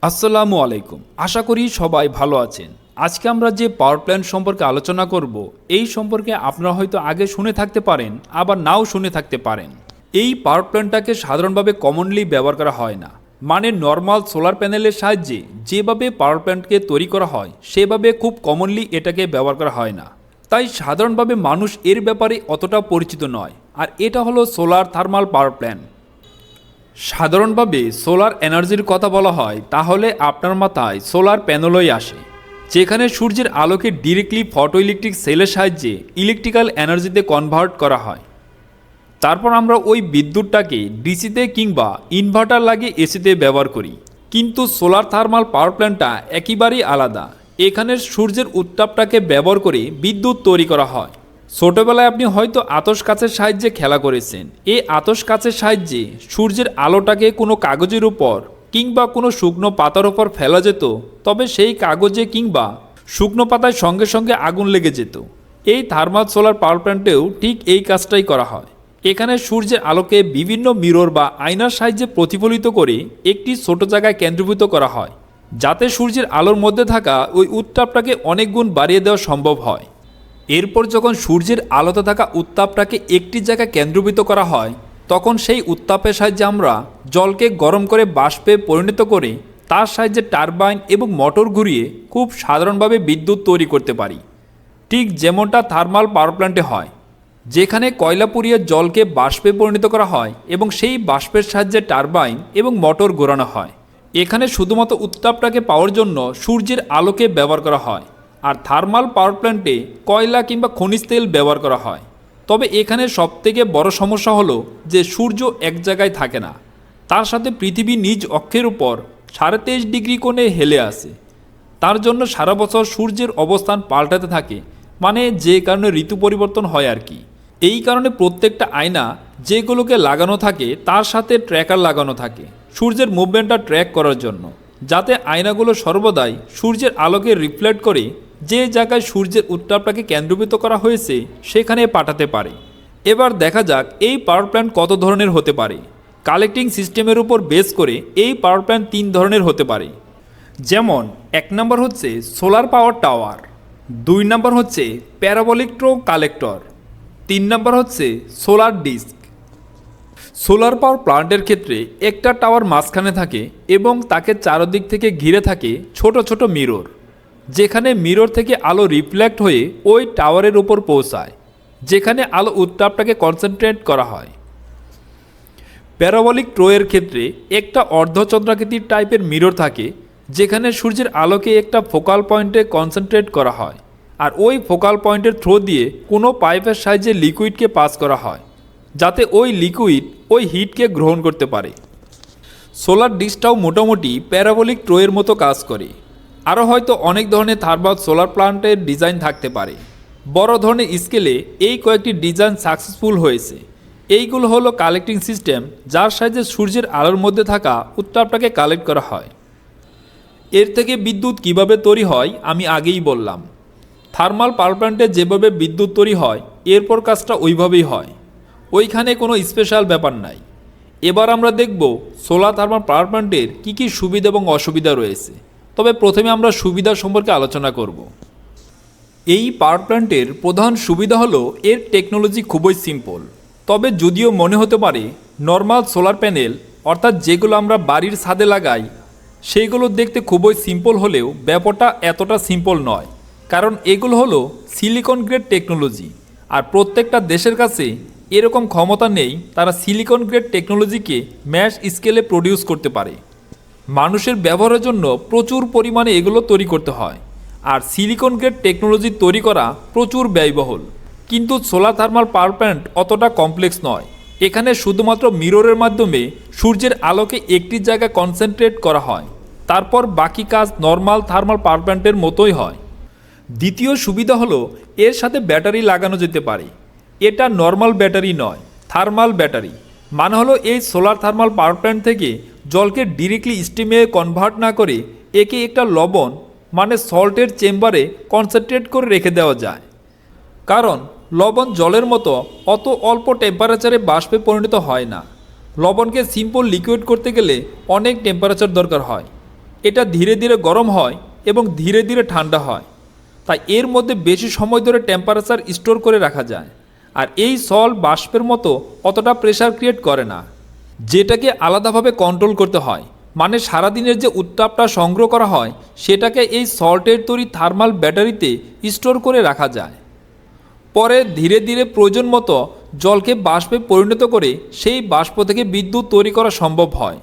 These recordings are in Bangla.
আসসালামু আলাইকুম। আশা করি সবাই ভালো আছেন। আজকে আমরা যে পাওয়ার প্ল্যান্ট সম্পর্কে আলোচনা করব, এই সম্পর্কে আপনারা হয়তো আগে শুনে থাকতে পারেন, আবার নাও শুনে থাকতে পারেন। এই পাওয়ার প্ল্যান্টটাকে সাধারণভাবে কমনলি ব্যবহার করা হয় না। মানে নর্মাল সোলার প্যানেলের সাহায্যে যেভাবে পাওয়ার প্ল্যান্টকে তৈরি করা হয় সেভাবে খুব কমনলি এটাকে ব্যবহার করা হয় না। তাই সাধারণভাবে মানুষ এর ব্যাপারে অতটা পরিচিত নয়। আর এটা হলো সোলার থার্মাল পাওয়ার প্ল্যান্ট। সাধারণভাবে সোলার এনার্জির কথা বলা হয় তাহলে আপনার মাথায় সোলার প্যানেলই আসে, যেখানে সূর্যের আলোকে ডিরেক্টলি ফটো ইলেকট্রিক সেলের সাহায্যে ইলেকট্রিক্যাল এনার্জিতে কনভার্ট করা হয়। তারপর আমরা ওই বিদ্যুৎটাকে ডিসিতে কিংবা ইনভার্টার লাগিয়ে এসিতে ব্যবহার করি। কিন্তু সোলার থার্মাল পাওয়ার প্ল্যান্টটা একেবারেই আলাদা। এখানে সূর্যের উত্তাপটাকে ব্যবহার করে বিদ্যুৎ তৈরি করা হয়। ছোটবেলায় আপনি হয়তো আতশ কাচের সাহায্যে খেলা করেছেন। এই আতশ কাচের সাহায্যে সূর্যের আলোটাকে কোনো কাগজের উপর কিংবা কোনো শুকনো পাতার উপর ফেলা যেত, তবে সেই কাগজে কিংবা শুকনো পাতায় সঙ্গে সঙ্গে আগুন লেগে যেত। এই থার্মাল সোলার পাওয়ার প্ল্যান্টেও ঠিক এই কাজটাই করা হয়। এখানে সূর্যের আলোকে বিভিন্ন মিরর বা আয়নার সাহায্যে প্রতিফলিত করে একটি ছোট জায়গায় কেন্দ্রীভূত করা হয়, যাতে সূর্যের আলোর মধ্যে থাকা ওই উত্তাপটাকে অনেক গুণ বাড়িয়ে দেওয়া সম্ভব হয়। এরপর যখন সূর্যের আলোতে থাকা উত্তাপটাকে একটি জায়গায় কেন্দ্রীভূত করা হয়, তখন সেই উত্তাপের সাহায্যে আমরা জলকে গরম করে বাষ্পে পরিণত করে তার সাহায্যে টারবাইন এবং মোটর ঘুরিয়ে খুব সাধারণভাবে বিদ্যুৎ তৈরি করতে পারি। ঠিক যেমনটা থার্মাল পাওয়ার প্ল্যান্টে হয়, যেখানে কয়লা পুড়িয়ে জলকে বাষ্পে পরিণত করা হয় এবং সেই বাষ্পের সাহায্যে টারবাইন এবং মোটর ঘোরানো হয়। এখানে শুধুমাত্র উত্তাপটাকে পাওয়ার জন্য সূর্যের আলোকে ব্যবহার করা হয়। আর থার্মাল পাওয়ার প্ল্যান্টে কয়লা কিংবা খনিজ তেল ব্যবহার করা হয়। তবে এখানে সবথেকে বড় সমস্যা হলো যে সূর্য এক জায়গায় থাকে না, তার সাথে পৃথিবী নিজ অক্ষের উপর 23.5 ডিগ্রি কোণে হেলে আসে। তার জন্য সারা বছর সূর্যের অবস্থান পাল্টাতে থাকে, মানে যে কারণে ঋতু পরিবর্তন হয় আর কি। এই কারণে প্রত্যেকটা আয়না যেগুলোকে লাগানো থাকে তার সাথে ট্র্যাকার লাগানো থাকে সূর্যের মুভমেন্টটা ট্র্যাক করার জন্য, যাতে আয়নাগুলো সর্বদাই সূর্যের আলোকে রিফ্লেক্ট করে যে জায়গায় সূর্যের উত্তাপটাকে কেন্দ্রীভূত করা হয়েছে সেখানে পাঠাতে পারে। এবার দেখা যাক এই পাওয়ার প্ল্যান্ট কত ধরনের হতে পারে। কালেক্টিং সিস্টেমের উপর বেস করে এই পাওয়ার প্ল্যান্ট 3 ধরনের হতে পারে। যেমন 1 নম্বর হচ্ছে সোলার পাওয়ার টাওয়ার, 2 নম্বর হচ্ছে প্যারাবোলিক ট্রো কালেক্টর, 3 নম্বর হচ্ছে সোলার ডিস্ক। সোলার পাওয়ার প্ল্যান্টের ক্ষেত্রে একটা টাওয়ার মাঝখানে থাকে এবং তাকে চারদিক থেকে ঘিরে থাকে ছোট ছোট মিরর, যেখানে মিরর থেকে আলো রিফ্লেক্ট হয়ে ওই টাওয়ারের উপর পৌঁছায়, যেখানে আলো উত্তাপটাকে কনসেন্ট্রেট করা হয়। প্যারাবোলিক ট্রোয়ের ক্ষেত্রে একটা অর্ধচন্দ্রাকৃতির টাইপের মিরর থাকে, যেখানে সূর্যের আলোকে একটা ফোকাল পয়েন্টে কনসেন্ট্রেট করা হয়, আর ওই ফোকাল পয়েন্টের থ্রো দিয়ে কোনো পাইপের সাহায্যে লিকুইডকে পাস করা হয়, যাতে ওই লিকুইড ওই হিটকে গ্রহণ করতে পারে। সোলার ডিশটাও মোটামুটি প্যারাবোলিক ট্রোয়ের মতো কাজ করে। আরও হয়তো অনেক ধরনের থার্মাল সোলার প্ল্যান্টের ডিজাইন থাকতে পারে। বড় ধরনের স্কেলে এই কয়েকটি ডিজাইন সাকসেসফুল হয়েছে। এইগুলো হলো কালেক্টিং সিস্টেম, যার সাহায্যে সূর্যের আলোর মধ্যে থাকা উত্তাপটাকে কালেক্ট করা হয়। এর থেকে বিদ্যুৎ কিভাবে তৈরি হয় আমি আগেই বললাম। থার্মাল পাওয়ার প্ল্যান্টে যেভাবে বিদ্যুৎ তৈরি হয় এরপর কাজটা ওইভাবেই হয়, ওইখানে কোনো স্পেশাল ব্যাপার নাই। এবার আমরা দেখব সোলার থার্মাল পাওয়ার প্ল্যান্টের কী কী সুবিধা এবং অসুবিধা রয়েছে। তবে প্রথমে আমরা সুবিধা সম্পর্কে আলোচনা করব। এই পাওয়ার প্ল্যান্টের প্রধান সুবিধা হলো এর টেকনোলজি খুবই সিম্পল। তবে যদিও মনে হতে পারে নর্মাল সোলার প্যানেল অর্থাৎ যেগুলো আমরা বাড়ির ছাদে লাগাই সেইগুলো দেখতে খুবই সিম্পল হলেও ব্যাপারটা এতটা সিম্পল নয়, কারণ এগুলো হলো সিলিকন গ্রেড টেকনোলজি। আর প্রত্যেকটা দেশের কাছে এরকম ক্ষমতা নেই তারা সিলিকন গ্রেড টেকনোলজিকে ম্যাস স্কেলে প্রডিউস করতে পারে। মানুষের ব্যবহারের জন্য প্রচুর পরিমাণে এগুলো তৈরি করতে হয়, আর সিলিকন গ্রেড টেকনোলজি তৈরি করা প্রচুর ব্যয়বহুল। কিন্তু সোলার থার্মাল পাওয়ার প্ল্যান্ট অতটা কমপ্লেক্স নয়। এখানে শুধুমাত্র মিররের মাধ্যমে সূর্যের আলোকে একটি জায়গায় কনসেন্ট্রেট করা হয়, তারপর বাকি কাজ নর্মাল থার্মাল পাওয়ার প্ল্যান্টের মতোই হয়। দ্বিতীয় সুবিধা হলো এর সাথে ব্যাটারি লাগানো যেতে পারে। এটা নর্মাল ব্যাটারি নয়, থার্মাল ব্যাটারি। মানে হলো এই সোলার থার্মাল পাওয়ার প্ল্যান্ট থেকে জলকে ডিরেক্টলি স্টিমে কনভার্ট না করে একে একটা লবণ মানে সল্টের চেম্বারে কনসেন্ট্রেট করে রেখে দেওয়া যায়। কারণ লবণ জলের মতো অত অল্প টেম্পারেচারে বাষ্পে পরিণত হয় না। লবণকে সিম্পল লিকুইড করতে গেলে অনেক টেম্পারেচার দরকার হয়। এটা ধীরে ধীরে গরম হয় এবং ধীরে ধীরে ঠান্ডা হয়, তাই এর মধ্যে বেশি সময় ধরে টেম্পারেচার স্টোর করে রাখা যায়। আর এই সল্ট বাষ্পের মতো অতটা প্রেশার ক্রিয়েট করে না, যেটাকে আলাদাভাবে কন্ট্রোল করতে হয়। মানে সারাদিনের যে উত্তাপটা সংগ্রহ করা হয় সেটাকে এই সল্টের তৈরি থার্মাল ব্যাটারিতে স্টোর করে রাখা যায়। পরে ধীরে ধীরে প্রয়োজন মতো জলকে বাষ্পে পরিণত করে সেই বাষ্প থেকে বিদ্যুৎ তৈরি করা সম্ভব হয়।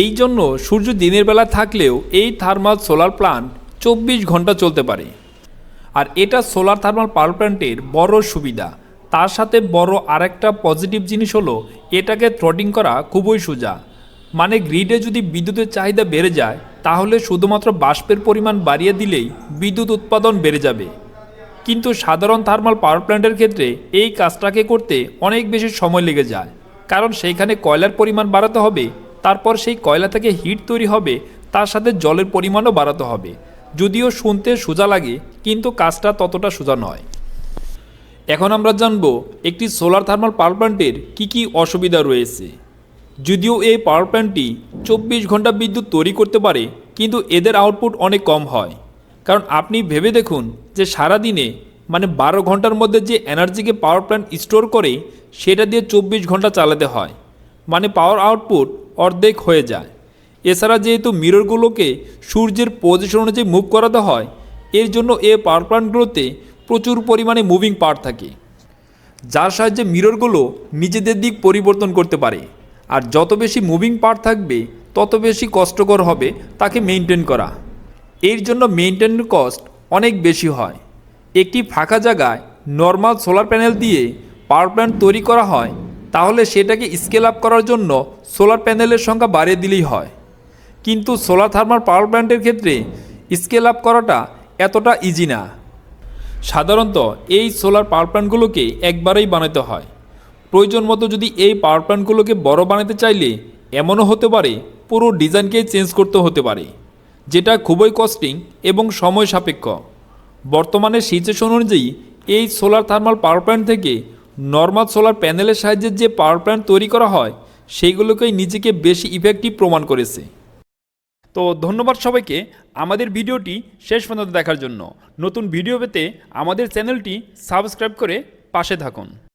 এই জন্য সূর্য দিনের বেলা থাকলেও এই থার্মাল সোলার প্ল্যান্ট 24 ঘন্টা চলতে পারে। আর এটা সোলার থার্মাল পাওয়ার প্ল্যান্টের বড় সুবিধা। তার সাথে বড় আরেকটা পজিটিভ জিনিস হলো এটাকে থ্রটিং করা খুবই সোজা। মানে গ্রিডে যদি বিদ্যুতের চাহিদা বেড়ে যায় তাহলে শুধুমাত্র বাষ্পের পরিমাণ বাড়িয়ে দিলেই বিদ্যুৎ উৎপাদন বেড়ে যাবে। কিন্তু সাধারণ থার্মাল পাওয়ার প্ল্যান্টের ক্ষেত্রে এই কাজটাকে করতে অনেক বেশি সময় লেগে যায়, কারণ সেইখানে কয়লার পরিমাণ বাড়াতে হবে, তারপর সেই কয়লা থেকে হিট তৈরি হবে, তার সাথে জলের পরিমাণও বাড়াতে হবে। যদিও শুনতে সোজা লাগে কিন্তু কাজটা ততটা সোজা নয়। এখন আমরা জানব একটি সোলার থার্মাল পাওয়ার প্ল্যান্টের কী কী অসুবিধা রয়েছে। যদিও এই পাওয়ার প্ল্যান্টটি 24 ঘন্টা বিদ্যুৎ তৈরি করতে পারে, কিন্তু এদের আউটপুট অনেক কম হয়। কারণ আপনি ভেবে দেখুন যে সারাদিনে মানে 12 ঘন্টার মধ্যে যে এনার্জিকে পাওয়ার প্ল্যান্ট স্টোর করে সেটা দিয়ে 24 ঘন্টা চালাতে হয়, মানে পাওয়ার আউটপুট অর্ধেক হয়ে যায়। এছাড়া যেহেতু মিররগুলোকে সূর্যের পজিশন অনুযায়ী মুভ করাতে হয়, এর জন্য এই পাওয়ার প্ল্যান্টগুলোতে প্রচুর পরিমাণে মুভিং পার্ট থাকে, যার সাহায্যে মিররগুলো নিজেদের দিক পরিবর্তন করতে পারে। আর যত বেশি মুভিং পার্ট থাকবে তত বেশি কষ্টকর হবে তাকে মেনটেন করা। এর জন্য মেনটেনের কস্ট অনেক বেশি হয়। একটি ফাঁকা জায়গায় নর্মাল সোলার প্যানেল দিয়ে পাওয়ার প্ল্যান্ট তৈরি করা হয়, তাহলে সেটাকে স্কেল আপ করার জন্য সোলার প্যানেলের সংখ্যা বাড়িয়ে দিলেই হয়। কিন্তু সোলার থার্মাল পাওয়ার প্ল্যান্টের ক্ষেত্রে স্কেল আপ করাটা এতটা ইজি না। সাধারণত এই সোলার পাওয়ার প্ল্যান্টগুলোকে একবারেই বানাতে হয়। প্রয়োজন মতো যদি এই পাওয়ার প্ল্যান্টগুলোকে বড় বানাতে চাইলে এমনও হতে পারে পুরো ডিজাইনকেই চেঞ্জ করতে হতে পারে, যেটা খুবই কস্টিং এবং সময় সাপেক্ষ। বর্তমানে সিচুয়েশন অনুযায়ী এই সোলার থার্মাল পাওয়ার প্ল্যান্ট থেকে নর্মাল সোলার প্যানেলের সাহায্যে যে পাওয়ার প্ল্যান্ট তৈরি করা হয় সেইগুলোকেই নিজেকে বেশি ইফেক্টিভ প্রমাণ করেছে। তো ধন্যবাদ সবাইকে আমাদের ভিডিওটি শেষ পর্যন্ত দেখার জন্য। নতুন ভিডিও পেতে আমাদের চ্যানেলটি সাবস্ক্রাইব করে পাশে থাকুন।